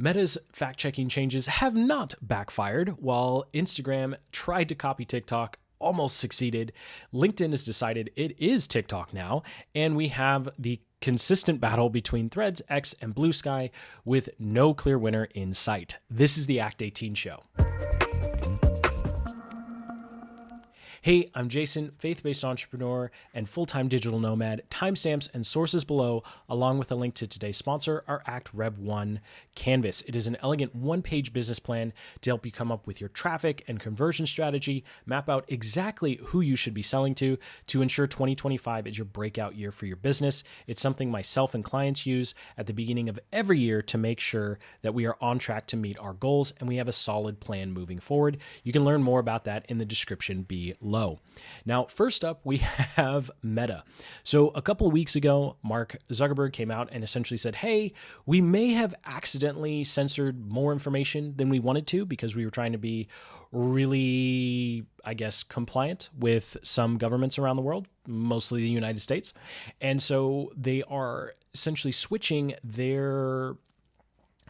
Meta's fact-checking changes have not backfired. While Instagram tried to copy TikTok, almost succeeded, LinkedIn has decided it is TikTok now, and we have the consistent battle between Threads, X, and Blue Sky with no clear winner in sight. This is the Act 18 show. Hey, I'm Jason, faith-based entrepreneur and full-time digital nomad. Timestamps and sources below, along with a link to today's sponsor, our Act Rev 1 Canvas. It is an elegant one-page business plan to help you come up with your traffic and conversion strategy, map out exactly who you should be selling to ensure 2025 is your breakout year for your business. It's something myself and clients use at the beginning of every year to make sure that we are on track to meet our goals and we have a solid plan moving forward. You can learn more about that in the description below. Now, first up, we have Meta. So a couple of weeks ago, Mark Zuckerberg came out and essentially said, hey, we may have accidentally censored more information than we wanted to because we were trying to be really, I guess, compliant with some governments around the world, mostly the United States. And so they are essentially switching their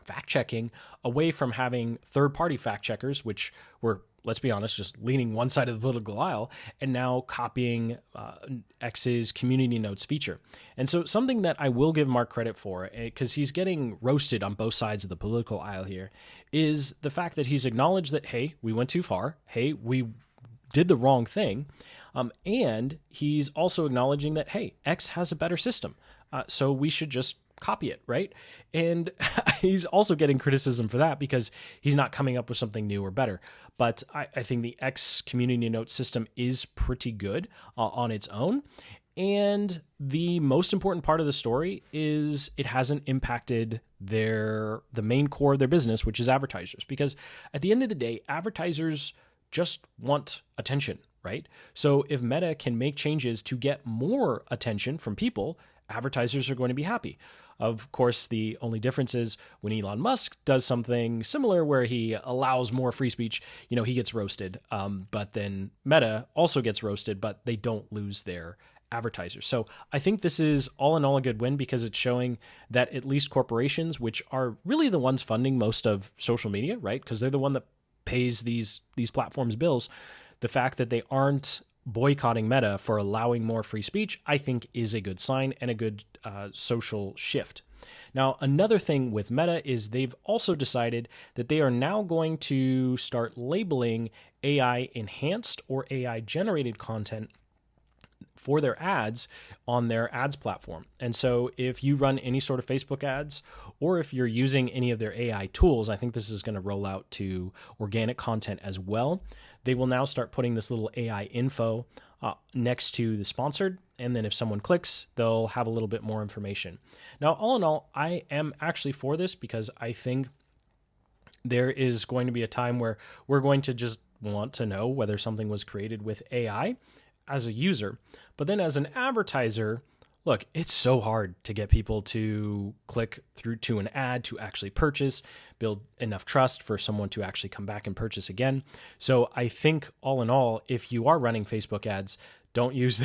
fact-checking away from having third-party fact-checkers, which were, let's be honest, just leaning one side of the political aisle, and now copying X's community notes feature. And so something that I will give Mark credit for, because he's getting roasted on both sides of the political aisle here, is the fact that he's acknowledged that, hey, we went too far. Hey, we did the wrong thing. And he's also acknowledging that, hey, X has a better system. So we should just copy it, right? And he's also getting criticism for that because he's not coming up with something new or better. But I think the X community note system is pretty good on its own. And the most important part of the story is it hasn't impacted the main core of their business, which is advertisers. Because at the end of the day, advertisers just want attention, right? So if Meta can make changes to get more attention from people, advertisers are going to be happy. Of course, the only difference is when Elon Musk does something similar where he allows more free speech, he gets roasted. But then Meta also gets roasted, but they don't lose their advertisers. So I think this is all in all a good win because it's showing that at least corporations, which are really the ones funding most of social media, right? Because they're the one that pays these platforms bills. The fact that they aren't boycotting Meta for allowing more free speech, I think is a good sign and a good social shift. Now, another thing with Meta is they've also decided that they are now going to start labeling AI enhanced or AI generated content for their ads on their ads platform. And so if you run any sort of Facebook ads, or if you're using any of their AI tools, I think this is going to roll out to organic content as well. They will now start putting this little AI info next to the sponsored. And then if someone clicks, they'll have a little bit more information. Now, all in all, I am actually for this because I think there is going to be a time where we're going to just want to know whether something was created with AI as a user. But then as an advertiser, look, it's so hard to get people to click through to an ad to actually purchase, build enough trust for someone to actually come back and purchase again. So I think all in all, if you are running Facebook ads, don't use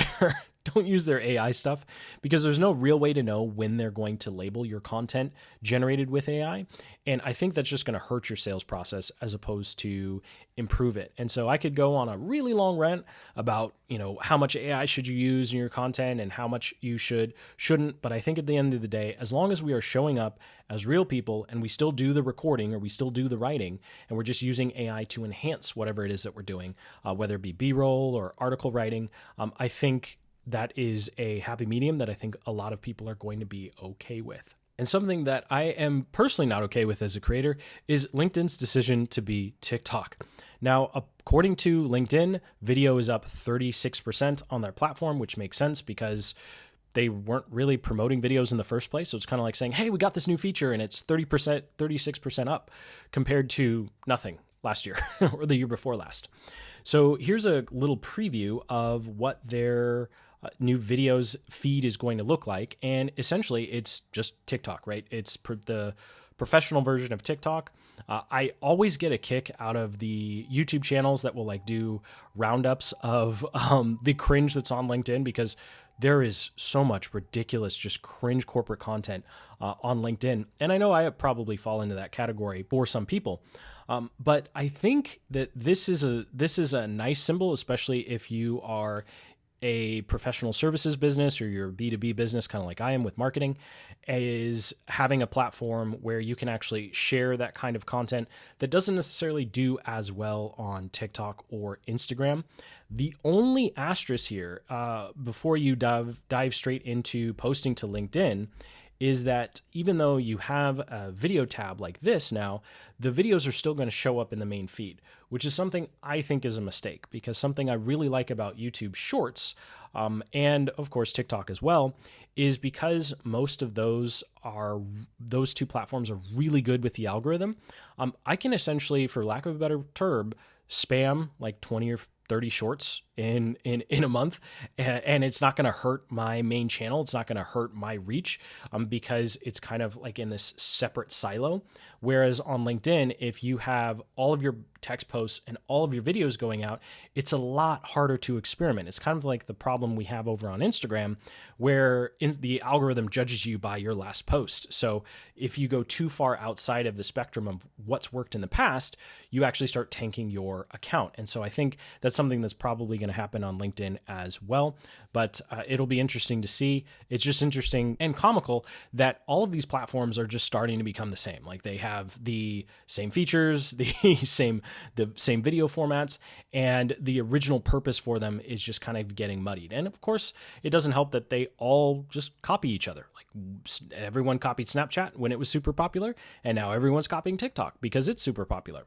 their AI stuff because there's no real way to know when they're going to label your content generated with AI. And I think that's just going to hurt your sales process as opposed to improve it. And so I could go on a really long rant about, how much AI should you use in your content and how much you shouldn't. But I think at the end of the day, as long as we are showing up as real people and we still do the recording or we still do the writing and we're just using AI to enhance whatever it is that we're doing, whether it be B-roll or article writing, I think that is a happy medium that I think a lot of people are going to be okay with. And something that I am personally not okay with as a creator is LinkedIn's decision to be TikTok. Now, according to LinkedIn, video is up 36% on their platform, which makes sense because they weren't really promoting videos in the first place. So it's kind of like saying, hey, we got this new feature and it's 30%, 36% up compared to nothing last year or the year before last. So here's a little preview of what their new videos feed is going to look like. And essentially it's just TikTok, right? It's the professional version of TikTok. I always get a kick out of the YouTube channels that will do roundups of the cringe that's on LinkedIn because there is so much ridiculous, just cringe corporate content on LinkedIn. And I know I probably fall into that category for some people. But I think that this is a nice symbol, especially if you are a professional services business or your B2B business, kind of like I am with marketing, is having a platform where you can actually share that kind of content that doesn't necessarily do as well on TikTok or Instagram. The only asterisk here, before you dive straight into posting to LinkedIn, is that even though you have a video tab like this now, the videos are still going to show up in the main feed, which is something I think is a mistake, because something I really like about YouTube Shorts, and of course TikTok as well, is because most of those two platforms are really good with the algorithm. I can essentially, for lack of a better term, spam like 20 or 30 shorts in a month, and it's not going to hurt my main channel. It's not going to hurt my reach, because it's kind of like in this separate silo. Whereas on LinkedIn, if you have all of your text posts and all of your videos going out, it's a lot harder to experiment. It's kind of like the problem we have over on Instagram, where the algorithm judges you by your last post. So if you go too far outside of the spectrum of what's worked in the past, you actually start tanking your account. And so I think that's something that's probably going to happen on LinkedIn as well. But it'll be interesting to see. It's just interesting and comical that all of these platforms are just starting to become the same. Like, they have the same features, the same video formats, and the original purpose for them is just kind of getting muddied. And of course, it doesn't help that they all just copy each other. Like, everyone copied Snapchat when it was super popular, and now everyone's copying TikTok because it's super popular.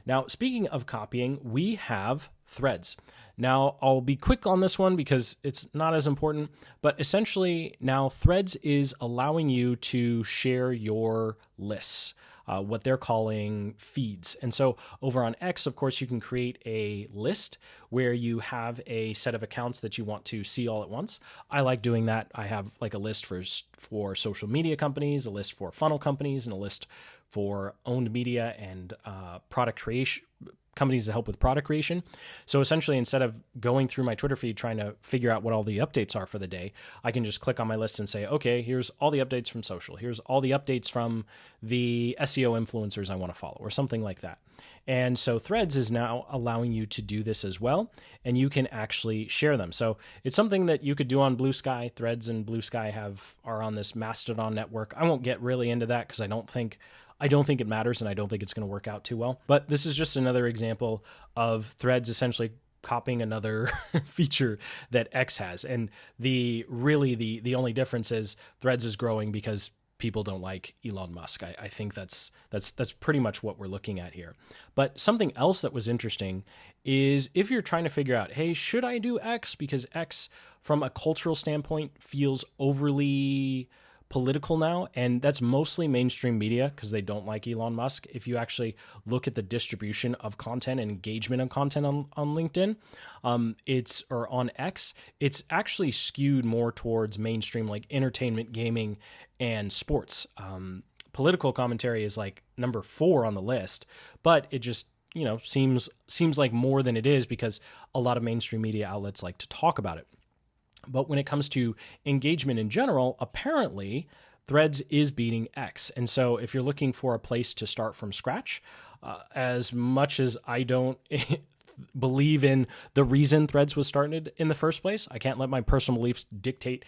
Now, speaking of copying, we have Threads. Now, I'll be quick on this one because it's not as important, but essentially now Threads is allowing you to share your lists, what they're calling feeds. And so over on X, of course, you can create a list where you have a set of accounts that you want to see all at once. I like doing that. I have like a list for social media companies, a list for funnel companies, and a list for owned media and product creation companies that help with product creation. So essentially, instead of going through my Twitter feed trying to figure out what all the updates are for the day, I can just click on my list and say, okay, here's all the updates from social. Here's all the updates from the SEO influencers I want to follow, or something like that. And so Threads is now allowing you to do this as well, and you can actually share them. So it's something that you could do on Blue Sky. Threads and Blue Sky are on this Mastodon network. I won't get really into that because I don't think it matters, and I don't think it's going to work out too well. But this is just another example of Threads essentially copying another feature that X has. And the only difference is Threads is growing because people don't like Elon Musk. I think that's pretty much what we're looking at here. But something else that was interesting is if you're trying to figure out, hey, should I do X? Because X, from a cultural standpoint, feels overly political now, and that's mostly mainstream media because they don't like Elon Musk. If you actually look at the distribution of content and engagement of content on LinkedIn, or on X, it's actually skewed more towards mainstream, like entertainment, gaming, and sports. Political commentary is like number 4 on the list, but it just seems like more than it is because a lot of mainstream media outlets like to talk about it. But when it comes to engagement in general, apparently Threads is beating X. And so if you're looking for a place to start from scratch, as much as I don't believe in the reason Threads was started in the first place, I can't let my personal beliefs dictate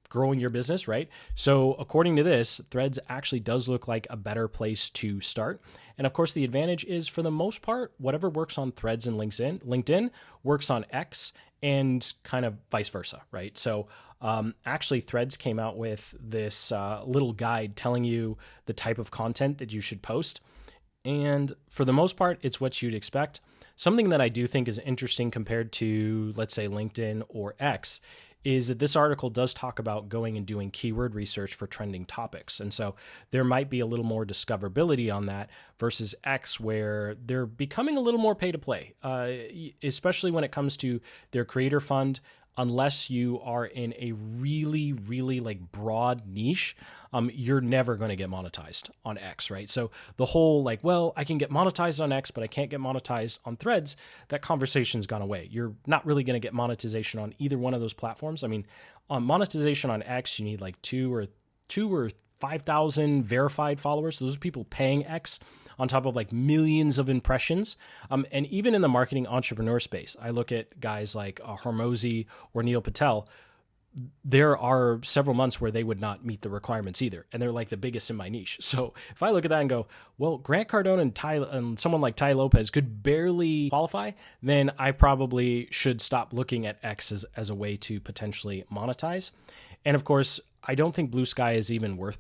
growing your business, right? So according to this, Threads actually does look like a better place to start. And of course, the advantage is, for the most part, whatever works on Threads and LinkedIn works on X, and kind of vice versa, right? So actually, Threads came out with this little guide telling you the type of content that you should post. And for the most part, it's what you'd expect. Something that I do think is interesting compared to, let's say, LinkedIn or X, is that this article does talk about going and doing keyword research for trending topics. And so there might be a little more discoverability on that versus X, where they're becoming a little more pay to play, especially when it comes to their creator fund. unless you are in a really, really like broad niche, you're never going to get monetized on X, right? So the whole like, well, I can get monetized on X, but I can't get monetized on Threads, that conversation's gone away. You're not really going to get monetization on either one of those platforms. I mean, on monetization on X, you need like two or 5,000 verified followers. Those are people paying X on top of like millions of impressions. And even in the marketing entrepreneur space, I look at guys like Hormozi or Neil Patel. There are several months where they would not meet the requirements either. And they're like the biggest in my niche. So if I look at that and go, well, Grant Cardone and someone like Ty Lopez could barely qualify, then I probably should stop looking at X as a way to potentially monetize. And of course, I don't think Blue Sky is even worth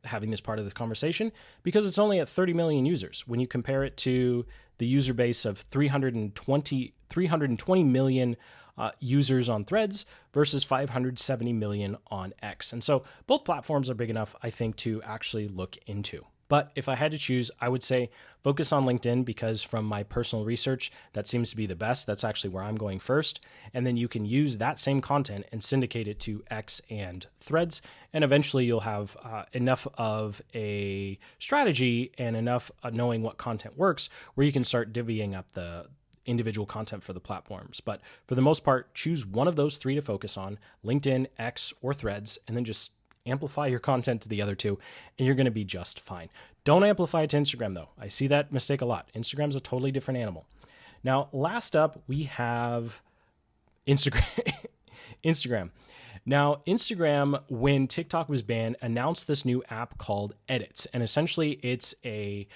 having this part of this conversation because it's only at 30 million users. When you compare it to the user base of 320 million users on Threads versus 570 million on X. And so both platforms are big enough, I think, to actually look into. But if I had to choose, I would say focus on LinkedIn because from my personal research, that seems to be the best. That's actually where I'm going first. And then you can use that same content and syndicate it to X and Threads. And eventually you'll have enough of a strategy and enough knowing what content works where you can start divvying up the individual content for the platforms. But for the most part, choose one of those three to focus on, LinkedIn, X, or Threads, and then just amplify your content to the other two, and you're going to be just fine. Don't amplify it to Instagram, though. I see that mistake a lot. Instagram's a totally different animal. Now, last up, we have Instagram. Instagram. Now, Instagram, when TikTok was banned, announced this new app called Edits, and essentially it's a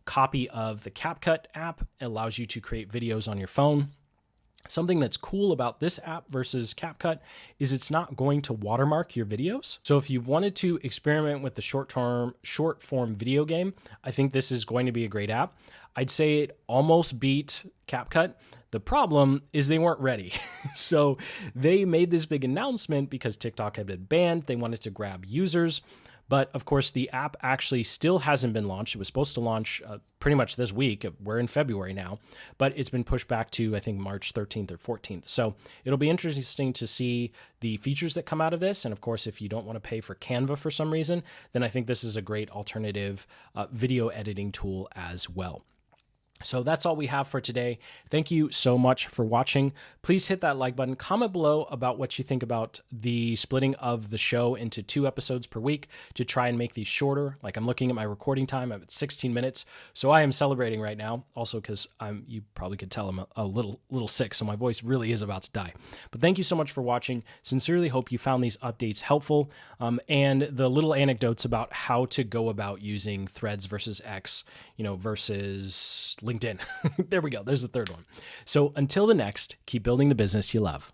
copy of the CapCut app. It allows you to create videos on your phone. Something that's cool about this app versus CapCut is it's not going to watermark your videos. So if you've wanted to experiment with the short form video game, I think this is going to be a great app. I'd say it almost beat CapCut. The problem is they weren't ready. So they made this big announcement because TikTok had been banned. They wanted to grab users. But of course, the app actually still hasn't been launched. It was supposed to launch pretty much this week. We're in February now, but it's been pushed back to, I think, March 13th or 14th. So it'll be interesting to see the features that come out of this. And of course, if you don't want to pay for Canva for some reason, then I think this is a great alternative video editing tool as well. So that's all we have for today. Thank you so much for watching. Please hit that like button. Comment below about what you think about the splitting of the show into 2 episodes per week to try and make these shorter. Like I'm looking at my recording time, I'm at 16 minutes. So I am celebrating right now. Also because you probably could tell I'm a little sick. So my voice really is about to die. But thank you so much for watching. Sincerely hope you found these updates helpful. And the little anecdotes about how to go about using Threads versus X, versus LinkedIn. There we go. There's the third one. So until the next, keep building the business you love.